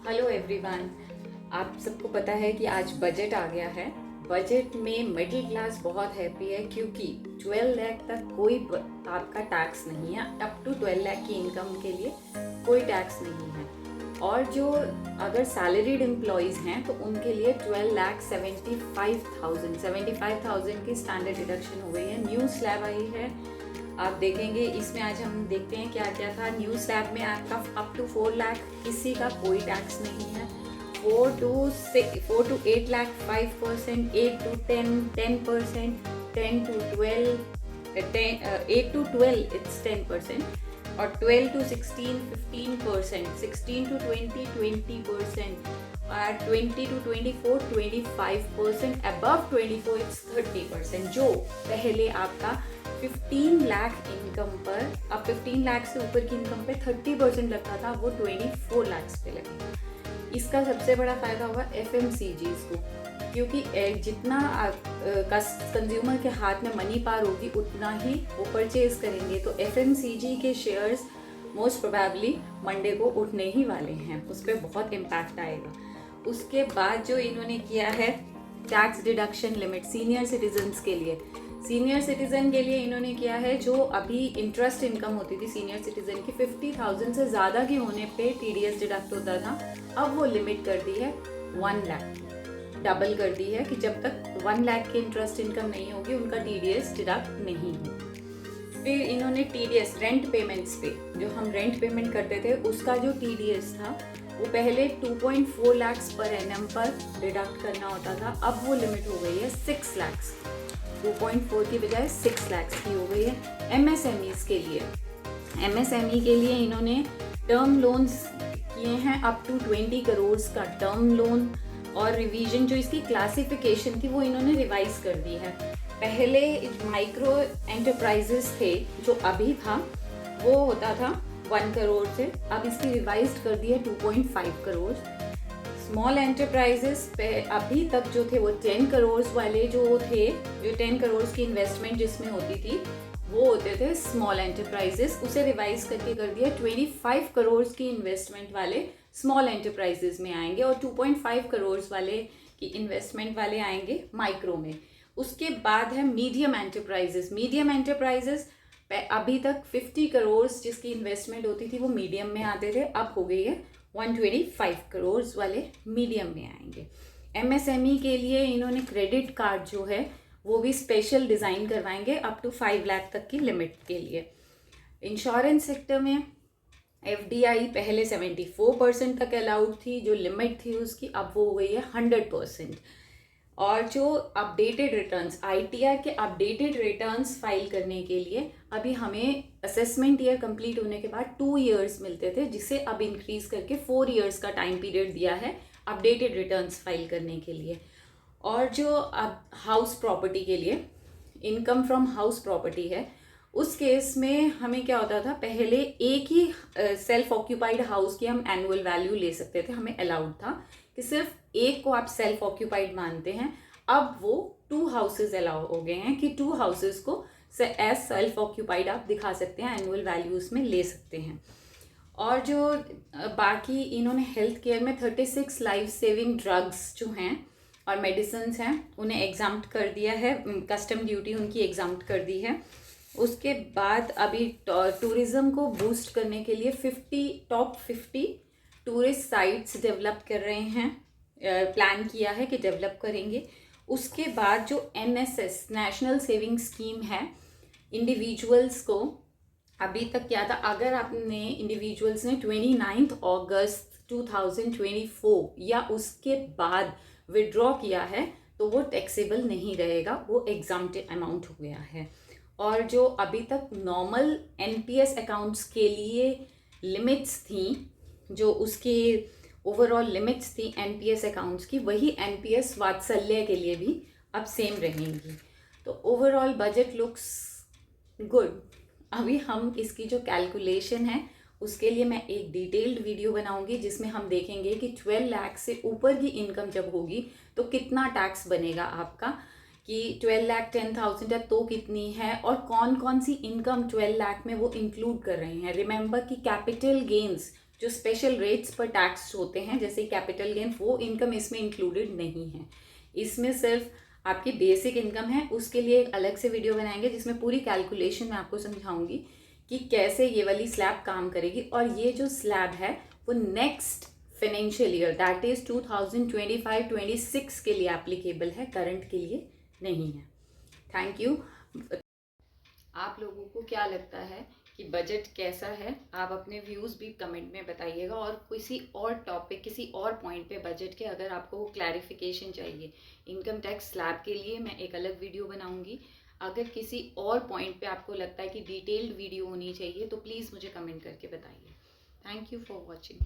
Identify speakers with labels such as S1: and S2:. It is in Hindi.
S1: Hello everyone. आप सबको पता है कि आज बजट आ गया है। बजट में मिडिल क्लास बहुत हैप्पी है क्योंकि 12 लाख तक कोई आपका टैक्स नहीं है। अप टू 12 लाख की इनकम के लिए कोई टैक्स नहीं है। और जो अगर सैलरीड एम्प्लॉयज़ हैं तो उनके लिए 12,75,000 की स्टैंडर्ड डिडक्शन हो गई है। न्यू स्लैब आई है, आप देखेंगे इसमें। आज हम देखते हैं क्या क्या था। न्यू स्लैब में आपका अप टू 4 लाख किसी का कोई टैक्स नहीं है। 4 to 8 lakh 5%, 8 to 10% 10 to 12 8 to 12 it's 10%, और 12 to 16 15%, 16 to 20 20%, और 20 to 24 25%, above 24 it's 30%। जो पहले आपका 15 लाख इनकम पर, अब 15 लाख से ऊपर की इनकम पे 30% लगता था, वो 24 लाख पे लगेगा। इसका सबसे बड़ा फायदा होगा FMCGs को, क्योंकि जितना कंज्यूमर के हाथ में मनी पार होगी उतना ही वो परचेज करेंगे। तो FMCG के शेयर्स मोस्ट प्रोबेबली मंडे को उठने ही वाले हैं, उस पर बहुत इम्पैक्ट आएगा। उसके बाद जो इन्होंने किया है tax deduction limit senior citizens के लिए, सीनियर सिटीजन के लिए इन्होंने किया है, जो अभी इंटरेस्ट इनकम होती थी सीनियर सिटीजन की 50,000 से ज़्यादा की होने पे TDS डिडक्ट होता था, अब वो लिमिट कर दी है 1 लाख, डबल कर दी है कि जब तक 1 लाख की इंटरेस्ट इनकम नहीं होगी उनका TDS डिडक्ट नहीं होगा। फिर इन्होंने TDS रेंट पेमेंट्स पे, जो हम रेंट पेमेंट करते थे उसका जो TDS था वो पहले 2.4 लाख पर एनम पर डिडक्ट करना होता था, अब वो लिमिट हो गई है 6 लाख, 2.4 की बजाय 6 लाख की हो गई है। MSMEs के लिए, MSME के लिए इन्होंने टर्म लोन्स किए हैं अप टू 20 करोड़ का टर्म लोन, और रिवीजन जो इसकी क्लासिफिकेशन थी वो इन्होंने रिवाइज कर दी है। पहले माइक्रो एंटरप्राइजेस थे, जो अभी था वो होता था 1 करोड़ से, अब इसकी रिवाइज कर दी है 2.5 करोड़। स्मॉल एंटरप्राइजेस पे अभी तक जो थे वो 10 करोड़ वाले जो थे, जो 10 करोड़ की इन्वेस्टमेंट जिसमें होती थी वो होते थे स्मॉल एंटरप्राइजेस, उसे रिवाइज करके कर दिया 25 करोड़ की इन्वेस्टमेंट वाले स्मॉल एंटरप्राइजेस में आएंगे, और 2.5 करोड़ वाले की इन्वेस्टमेंट वाले आएंगे माइक्रो में। उसके बाद है मीडियम एंटरप्राइजेस। मीडियम एंटरप्राइजेस अभी तक 50 करोड़ जिसकी इन्वेस्टमेंट होती थी वो मीडियम में आते थे, अब हो गई है 125 करोड़ वाले मीडियम में आएंगे। MSME के लिए इन्होंने क्रेडिट कार्ड जो है वो भी स्पेशल डिज़ाइन करवाएंगे अप टू 5 लाख तक की लिमिट के लिए। इंश्योरेंस सेक्टर में FDI पहले 74% तक अलाउड थी, जो लिमिट थी उसकी, अब वो हो गई है 100%। और जो अपडेटेड रिटर्न्स, ITR के अपडेटेड रिटर्न्स फाइल करने के लिए अभी हमें असेसमेंट ईयर कंप्लीट होने के बाद 2 इयर्स मिलते थे, जिसे अब इंक्रीज करके 4 इयर्स का टाइम पीरियड दिया है अपडेटेड रिटर्न्स फाइल करने के लिए। और जो अब हाउस प्रॉपर्टी के लिए इनकम फ्रॉम हाउस प्रॉपर्टी है, उस केस में हमें क्या होता था, पहले एक ही सेल्फ ऑक्यूपाइड हाउस की हम एनुअल वैल्यू ले सकते थे, हमें अलाउड था कि सिर्फ एक को आप सेल्फ ऑक्यूपाइड मानते हैं। अब वो 2 हाउसेज अलाउ हो गए हैं कि 2 हाउसेज को एज सेल्फ ऑक्यूपाइड आप दिखा सकते हैं, एनुअल वैल्यूज में ले सकते हैं। और जो बाकी इन्होंने हेल्थ केयर में 36 लाइफ सेविंग ड्रग्स जो हैं और मेडिसिन हैं उन्हें एग्जाम्प्ट कर दिया है, कस्टम ड्यूटी उनकी एग्जाम्प्ट कर दी है। उसके बाद अभी टूरिज़्म को बूस्ट करने के लिए टॉप 50 टूरिस्ट साइट्स डेवलप कर रहे हैं, प्लान किया है कि डेवलप करेंगे। उसके बाद जो NSS नेशनल सेविंग स्कीम है, इंडिविजुअल्स को अभी तक क्या था, अगर आपने इंडिविजुअल्स ने 29 अगस्त 2024 या उसके बाद विड्रॉ किया है तो वो टैक्सेबल नहीं रहेगा, वो एग्जाम्प्टेड अमाउंट हो गया है। और जो अभी तक नॉर्मल NPS अकाउंट्स के लिए लिमिट्स थी, जो उसके ओवरऑल लिमिट्स थी NPS अकाउंट्स की, वही NPS वात्सल्य के लिए भी अब सेम रहेंगी। तो ओवरऑल बजट लुक्स गुड। अभी हम इसकी जो कैलकुलेशन है उसके लिए मैं एक डिटेल्ड वीडियो बनाऊंगी, जिसमें हम देखेंगे कि 12 लाख से ऊपर की इनकम जब होगी तो कितना टैक्स बनेगा आपका, कि 12 लाख 10,000 है तो कितनी है, और कौन कौन सी इनकम 12 लाख में वो इंक्लूड कर रहे हैं। रिमेंबर कि कैपिटल गेन्स जो स्पेशल रेट्स पर टैक्स होते हैं जैसे कैपिटल गेन, वो इनकम इसमें इंक्लूडेड नहीं है। इसमें सिर्फ आपकी बेसिक इनकम है, उसके लिए एक अलग से वीडियो बनाएंगे जिसमें पूरी कैलकुलेशन मैं आपको समझाऊंगी कि कैसे ये वाली स्लैब काम करेगी। और ये जो स्लैब है वो next financial year that is 2025-26 के लिए एप्लीकेबल है, करंट के लिए नहीं है। Thank you. आप लोगों को क्या लगता है कि बजट कैसा है? आप अपने व्यूज़ भी कमेंट में बताइएगा, और किसी और टॉपिक, किसी और पॉइंट पे बजट के अगर आपको क्लैरिफिकेशन चाहिए इनकम टैक्स स्लैब के लिए, मैं एक अलग वीडियो बनाऊंगी। अगर किसी और पॉइंट पे आपको लगता है कि डिटेल्ड वीडियो होनी चाहिए तो प्लीज़ मुझे कमेंट करके बताइए। Thank you for watching.